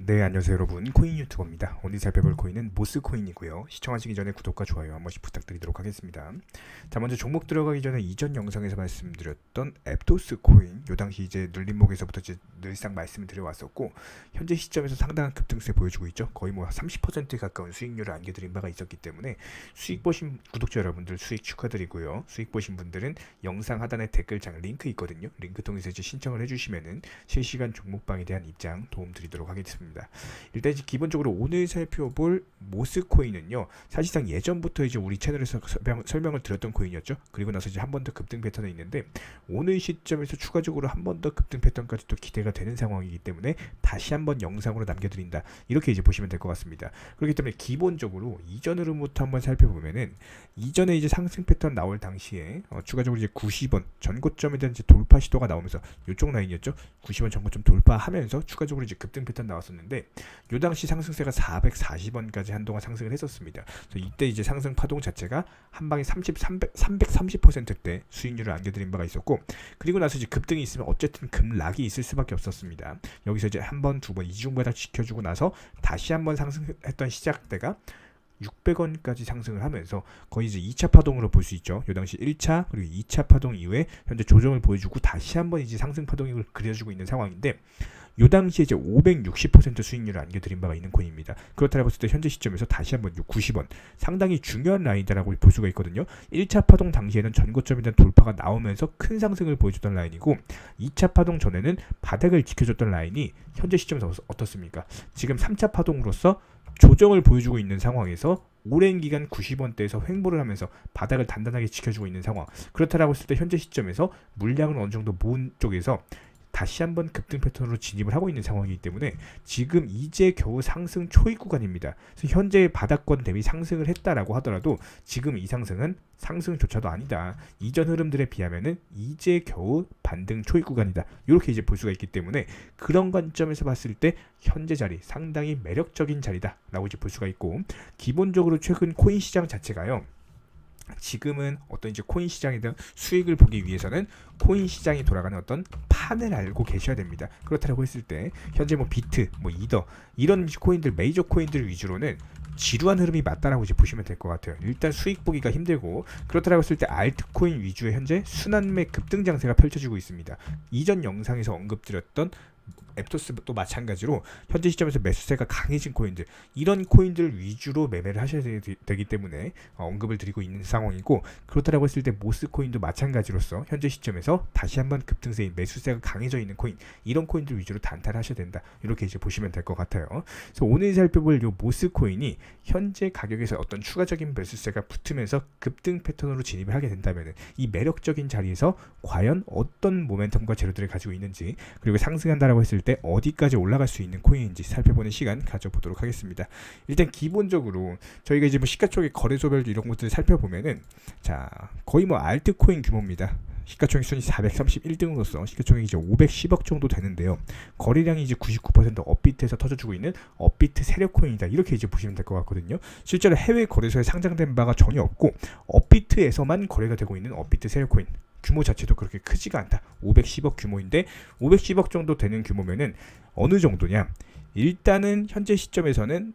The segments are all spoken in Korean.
네, 안녕하세요 여러분. 코인 유튜버입니다. 오늘 살펴볼 코인은 모스코인이고요. 시청하시기 전에 구독과 좋아요 한 번씩 부탁드리도록 하겠습니다. 자, 먼저 종목 들어가기 전에 이전 영상에서 말씀드렸던 앱토스 코인, 요 당시 이제 눌림목에서부터 이제 늘상 말씀을 드려왔었고, 현재 시점에서 상당한 급등세 보여주고 있죠. 거의 뭐 30%에 가까운 수익률을 안겨드린 바가 있었기 때문에 수익 보신 구독자 여러분들 수익 축하드리고요. 수익 보신 분들은 영상 하단에 댓글창 링크 있거든요. 링크 통해서 이제 신청을 해주시면은 실시간 종목방에 대한 입장 도움 드리도록 하겠습니다. 일단 이제 기본적으로 오늘 살펴볼 모스코인은요, 사실상 예전부터 이제 우리 채널에서 설명을 드렸던 코인이었죠. 그리고 나서 이제 한 번 더 급등 패턴이 있는데, 오늘 시점에서 추가적으로 한 번 더 급등 패턴까지 또 기대가 되는 상황이기 때문에 다시 한번 영상으로 남겨드린다, 이렇게 이제 보시면 될 것 같습니다. 그렇기 때문에 기본적으로 이전 흐름부터 한번 살펴보면은, 이전에 이제 상승 패턴 나올 당시에 추가적으로 이제 90원 전고점에 대한 이제 돌파 시도가 나오면서, 이쪽 라인이었죠. 90원 전고점 돌파하면서 추가적으로 이제 급등 패턴 나왔었는데, 요 당시 상승세가 440원까지 한동안 상승을 했었습니다. 그래서 이때 이제 상승 파동 자체가 한 방에 330%대 수익률을 안겨드린 바가 있었고, 그리고 나서 이제 급등이 있으면 어쨌든 급락이 있을 수밖에 없었습니다. 여기서 이제 한 번, 두 번 이중바닥 지켜주고 나서 다시 한번 상승했던 시작대가 600원까지 상승을 하면서 거의 이제 2차 파동으로 볼 수 있죠. 요 당시 1차 그리고 2차 파동 이후에 현재 조정을 보여주고 다시 한번 이제 상승 파동을 그려주고 있는 상황인데, 요 당시에 이제 560% 수익률을 안겨드린 바가 있는 코인입니다. 그렇다고 했을 때 현재 시점에서 다시 한번 90원 상당히 중요한 라인이라고 볼 수가 있거든요. 1차 파동 당시에는 전고점에 대한 돌파가 나오면서 큰 상승을 보여줬던 라인이고, 2차 파동 전에는 바닥을 지켜줬던 라인이 현재 시점에서 어떻습니까? 지금 3차 파동으로서 조정을 보여주고 있는 상황에서 오랜 기간 90원대에서 횡보를 하면서 바닥을 단단하게 지켜주고 있는 상황. 그렇다라고 했을 때 현재 시점에서 물량을 어느 정도 모은 쪽에서 다시 한번 급등 패턴으로 진입을 하고 있는 상황이기 때문에 지금 이제 겨우 상승 초입 구간입니다. 그래서 현재 바닥권 대비 상승을 했다라고 하더라도 지금 이 상승은 상승조차도 아니다. 이전 흐름들에 비하면은 이제 겨우 반등 초입 구간이다. 이렇게 이제 볼 수가 있기 때문에 그런 관점에서 봤을 때 현재 자리 상당히 매력적인 자리다라고 이제 볼 수가 있고, 기본적으로 최근 코인 시장 자체가요, 지금은 어떤 이제 코인 시장에 대한 수익을 보기 위해서는 코인 시장이 돌아가는 어떤 판을 알고 계셔야 됩니다. 그렇다고 했을 때 현재 뭐 비트, 뭐 이더 이런 코인들, 메이저 코인들 위주로는 지루한 흐름이 맞다라고 이제 보시면 될 것 같아요. 일단 수익 보기가 힘들고, 그렇다고 했을 때 알트코인 위주의 현재 순환매 급등 장세가 펼쳐지고 있습니다. 이전 영상에서 언급드렸던 앱토스도 마찬가지로 현재 시점에서 매수세가 강해진 코인들, 이런 코인들 위주로 매매를 하셔야 되기 때문에 언급을 드리고 있는 상황이고, 그렇다고 했을 때 모스코인도 마찬가지로서 현재 시점에서 다시 한번 급등세인 매수세가 강해져 있는 코인, 이런 코인들 위주로 단타를 하셔야 된다, 이렇게 이제 보시면 될 것 같아요. 그래서 오늘 살펴볼 이 모스코인이 현재 가격에서 어떤 추가적인 매수세가 붙으면서 급등 패턴으로 진입을 하게 된다면 이 매력적인 자리에서 과연 어떤 모멘텀과 재료들을 가지고 있는지, 그리고 상승한다라고 했을 때 어디까지 올라갈 수 있는 코인인지 살펴보는 시간 가져보도록 하겠습니다. 일단 기본적으로 저희가 이제 뭐 시가총액 거래소별 이런 것들을 살펴보면은, 자, 거의 뭐 알트코인 규모입니다. 시가총액 순위 431등으로서 시가총액이 이제 510억 정도 되는데요. 거래량이 이제 99% 업비트에서 터져주고 있는 업비트 세력 코인이다, 이렇게 이제 보시면 될 것 같거든요. 실제로 해외 거래소에 상장된 바가 전혀 없고 업비트에서만 거래가 되고 있는 업비트 세력 코인. 규모 자체도 그렇게 크지가 않다. 510억 규모인데 510억 정도 되는 규모면은 어느 정도냐? 일단은 현재 시점에서는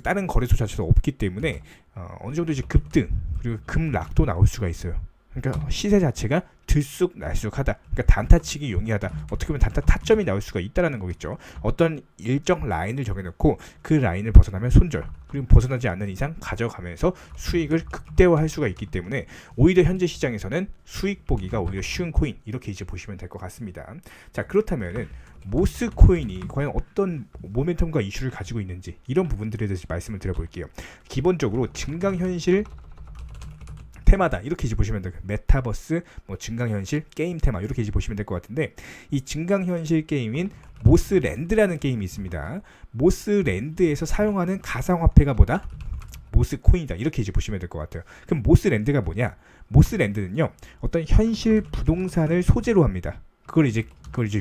다른 거래소 자체도 없기 때문에 어느 정도 이제 급등 그리고 급락도 나올 수가 있어요. 그러니까 시세 자체가 들쑥날쑥하다. 그러니까 단타치기 용이하다. 어떻게 보면 단타 타점이 나올 수가 있다라는 거겠죠. 어떤 일정 라인을 정해놓고 그 라인을 벗어나면 손절, 그리고 벗어나지 않는 이상 가져가면서 수익을 극대화할 수가 있기 때문에 오히려 현재 시장에서는 수익 보기가 오히려 쉬운 코인, 이렇게 이제 보시면 될 것 같습니다. 자, 그렇다면은 모스코인이 과연 어떤 모멘텀과 이슈를 가지고 있는지, 이런 부분들에 대해서 말씀을 드려볼게요. 기본적으로 증강현실 테마다, 이렇게 이제 보시면 돼요. 메타버스, 뭐 증강현실, 게임 테마, 이렇게 이제 보시면 될 것 같은데, 이 증강현실 게임인 모스랜드라는 게임이 있습니다. 모스랜드에서 사용하는 가상화폐가 뭐다? 모스코인이다, 이렇게 이제 보시면 될 것 같아요. 그럼 모스랜드가 뭐냐? 모스랜드는요, 어떤 현실 부동산을 소재로 합니다. 그걸 이제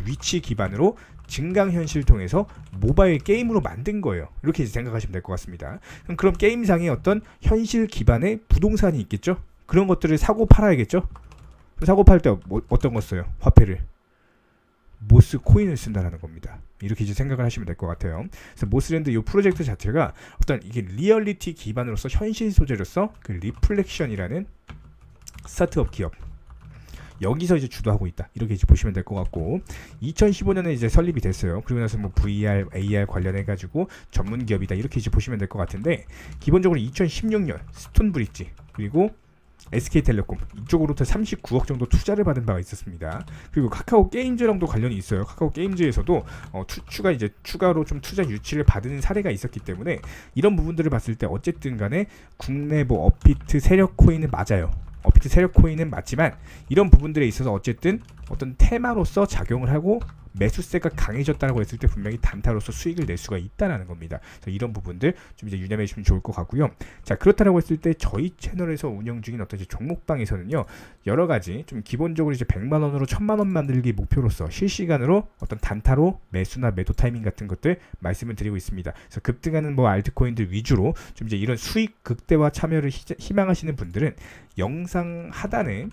위치 기반으로 증강현실 통해서 모바일 게임으로 만든 거예요. 이렇게 이제 생각하시면 될 것 같습니다. 그럼 게임상에 어떤 현실 기반의 부동산이 있겠죠? 그런 것들을 사고 팔아야겠죠? 사고 팔 때 어떤 거 써요? 화폐를 모스 코인을 쓴다라는 겁니다. 이렇게 이제 생각을 하시면 될 것 같아요. 그래서 모스랜드 이 프로젝트 자체가 어떤 이게 리얼리티 기반으로서 현실 소재로서 그 리플렉션이라는 스타트업 기업 여기서 이제 주도하고 있다. 이렇게 이제 보시면 될 것 같고 2015년에 이제 설립이 됐어요. 그리고 나서 뭐 VR, AR 관련해 가지고 전문 기업이다. 이렇게 이제 보시면 될 것 같은데 기본적으로 2016년 스톤브릿지 그리고 SK텔레콤 이쪽으로부터 39억 정도 투자를 받은 바가 있었습니다. 그리고 카카오 게임즈랑도 관련이 있어요. 카카오 게임즈에서도 추가로 좀 투자 유치를 받은 사례가 있었기 때문에 이런 부분들을 봤을 때 어쨌든 간에 국내 뭐 업비트 세력 코인은 맞아요. 업비트 세력 코인은 맞지만 이런 부분들에 있어서 어쨌든 어떤 테마로서 작용을 하고 매수세가 강해졌다고 했을 때 분명히 단타로서 수익을 낼 수가 있다는 겁니다. 그래서 이런 부분들 좀 이제 유념해 주시면 좋을 것 같고요. 자, 그렇다라고 했을 때 저희 채널에서 운영 중인 어떤 이제 종목방에서는요, 여러 가지 좀 기본적으로 이제 100만 원으로 1000만 원 만들기 목표로서 실시간으로 어떤 단타로 매수나 매도 타이밍 같은 것들 말씀을 드리고 있습니다. 그래서 급등하는 뭐 알트코인들 위주로 좀 이제 이런 수익 극대화 참여를 희망하시는 분들은 영상 하단에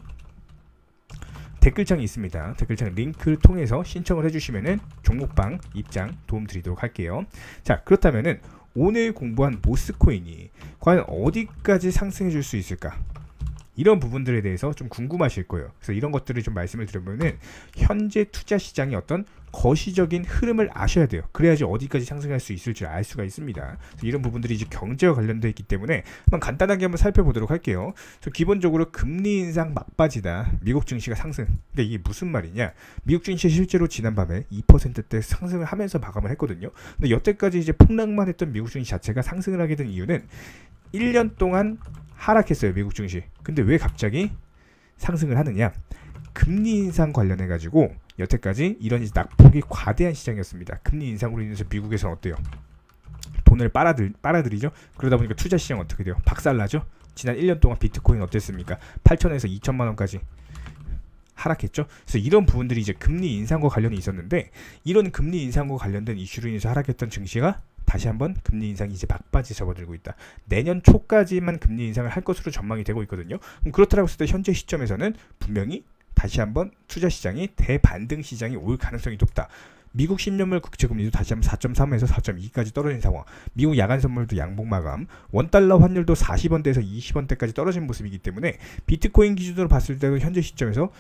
댓글창이 있습니다. 댓글창 링크를 통해서 신청을 해주시면은 종목방 입장 도움 드리도록 할게요. 자, 그렇다면은 오늘 공부한 모스코인이 과연 어디까지 상승해 줄 수 있을까? 이런 부분들에 대해서 좀 궁금하실 거예요. 그래서 이런 것들을 좀 말씀을 드려보면은 현재 투자 시장의 어떤 거시적인 흐름을 아셔야 돼요. 그래야지 어디까지 상승할 수 있을지 알 수가 있습니다. 이런 부분들이 이제 경제와 관련되어 있기 때문에 한번 간단하게 한번 살펴보도록 할게요. 기본적으로 금리 인상 막바지다. 미국 증시가 상승. 근데 이게 무슨 말이냐? 미국 증시 실제로 지난밤에 2%대 상승을 하면서 마감을 했거든요. 근데 여태까지 이제 폭락만 했던 미국 증시 자체가 상승을 하게 된 이유는 1년 동안 하락했어요. 미국 증시. 근데 왜 갑자기 상승을 하느냐? 금리 인상 관련해 가지고 여태까지 이런 낙폭이 과대한 시장이었습니다. 금리 인상으로 인해서 미국에서는 어때요? 돈을 빨아들이죠. 그러다 보니까 투자 시장 어떻게 돼요? 박살나죠. 지난 1년 동안 비트코인 어땠습니까? 8천에서 2천만 원까지 하락했죠. 그래서 이런 부분들이 이제 금리 인상과 관련이 있었는데 이런 금리 인상과 관련된 이슈로 인해서 하락했던 증시가 다시 한번 금리 인상이 이제 막바지 접어들고 있다. 내년 초까지만 금리 인상을 할 것으로 전망이 되고 있거든요. 그렇다고 했을 때 현재 시점에서는 분명히 다시 한번 투자 시장이 대반등 시장이 올 가능성이 높다. 미국 10년물 국채금리도 다시 한번 4.3에서 4.2까지 떨어진 상황. 미국 야간 선물도 양봉 마감. 원달러 환율도 40원대에서 20원대까지 떨어진 모습이기 때문에 비트코인 기준으로 봤을 때도 현재 시점에서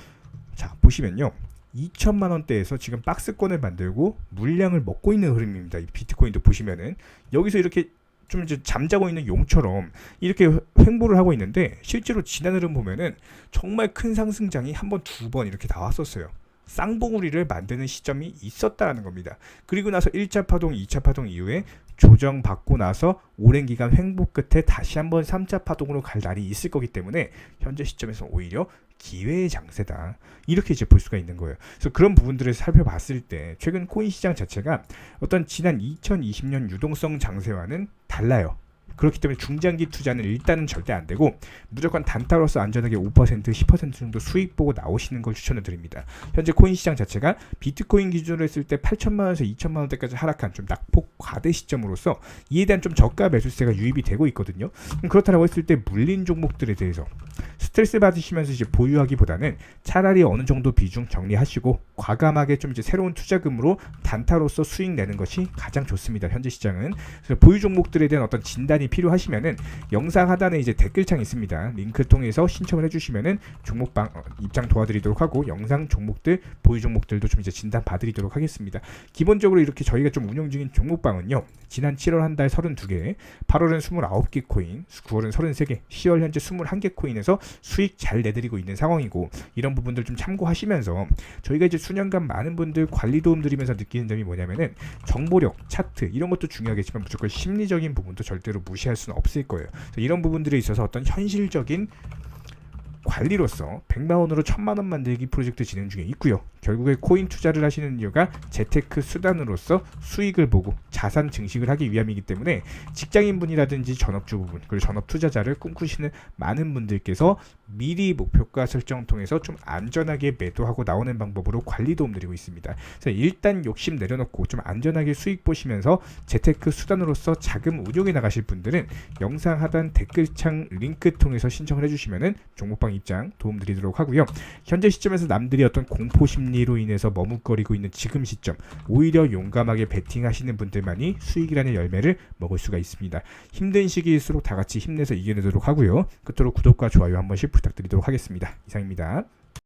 자 보시면요. 2천만 원대에서 지금 박스권을 만들고 물량을 먹고 있는 흐름입니다. 이 비트코인도 보시면은 여기서 이렇게 좀 이제 잠자고 있는 용처럼 이렇게 횡보를 하고 있는데 실제로 지난 흐름 보면은 정말 큰 상승장이 한 번, 두 번 이렇게 나왔었어요. 쌍봉우리를 만드는 시점이 있었다라는 겁니다. 그리고 나서 1차 파동, 2차 파동 이후에 조정받고 나서 오랜 기간 횡보 끝에 다시 한번 3차 파동으로 갈 날이 있을 거기 때문에 현재 시점에서 오히려 기회의 장세다. 이렇게 이제 볼 수가 있는 거예요. 그래서 그런 부분들을 살펴봤을 때 최근 코인 시장 자체가 어떤 지난 2020년 유동성 장세와는 달라요. 그렇기 때문에 중장기 투자는 일단은 절대 안 되고 무조건 단타로서 안전하게 5%, 10% 정도 수익 보고 나오시는 걸 추천을 드립니다. 현재 코인 시장 자체가 비트코인 기준으로 했을 때 8천만 원에서 2천만 원대까지 하락한 좀 낙폭 과대 시점으로서 이에 대한 좀 저가 매수세가 유입이 되고 있거든요. 그렇다고 했을 때 물린 종목들에 대해서 스트레스 받으시면서 이제 보유하기보다는 차라리 어느 정도 비중 정리하시고 과감하게 좀 이제 새로운 투자금으로 단타로서 수익 내는 것이 가장 좋습니다. 현재 시장은. 그래서 보유 종목들에 대한 어떤 진단이 필요하시면은 영상 하단에 이제 댓글창이 있습니다. 링크 통해서 신청을 해주시면은 종목방 입장 도와드리도록 하고 영상 종목들 보유 종목들도 좀 이제 진단 봐드리도록 하겠습니다. 기본적으로 이렇게 저희가 좀 운영 중인 종목방은요. 지난 7월 한 달 32개, 8월은 29개 코인, 9월은 33개, 10월 현재 21개 코인에서 수익 잘 내드리고 있는 상황이고 이런 부분들 좀 참고하시면서 저희가 이제 수년간 많은 분들 관리 도움 드리면서 느끼는 점이 뭐냐면은 정보력, 차트 이런 것도 중요하겠지만 무조건 심리적인 부분도 절대로 무시할 수는 없을 거예요. 이런 부분들에 있어서 어떤 현실적인 관리로서 100만 원으로 1000만 원 만들기 프로젝트 진행 중에 있고요. 결국에 코인 투자를 하시는 이유가 재테크 수단으로서 수익을 보고 자산 증식을 하기 위함이기 때문에 직장인분이라든지 전업주부분 그리고 전업 투자자를 꿈꾸시는 많은 분들께서 미리 목표가 설정 통해서 좀 안전하게 매도하고 나오는 방법으로 관리 도움 드리고 있습니다. 그래서 일단 욕심 내려놓고 좀 안전하게 수익 보시면서 재테크 수단으로서 자금 운용해 나가실 분들은 영상 하단 댓글창 링크 통해서 신청을 해주시면은 종목방 입장 도움 드리도록 하고요. 현재 시점에서 남들이 어떤 공포심리 금리로 인해서 머뭇거리고 있는 지금 시점, 오히려 용감하게 베팅하시는 분들만이 수익이라는 열매를 먹을 수가 있습니다. 힘든 시기일수록 다 같이 힘내서 이겨내도록 하고요. 끝으로 구독과 좋아요 한 번씩 부탁드리도록 하겠습니다. 이상입니다.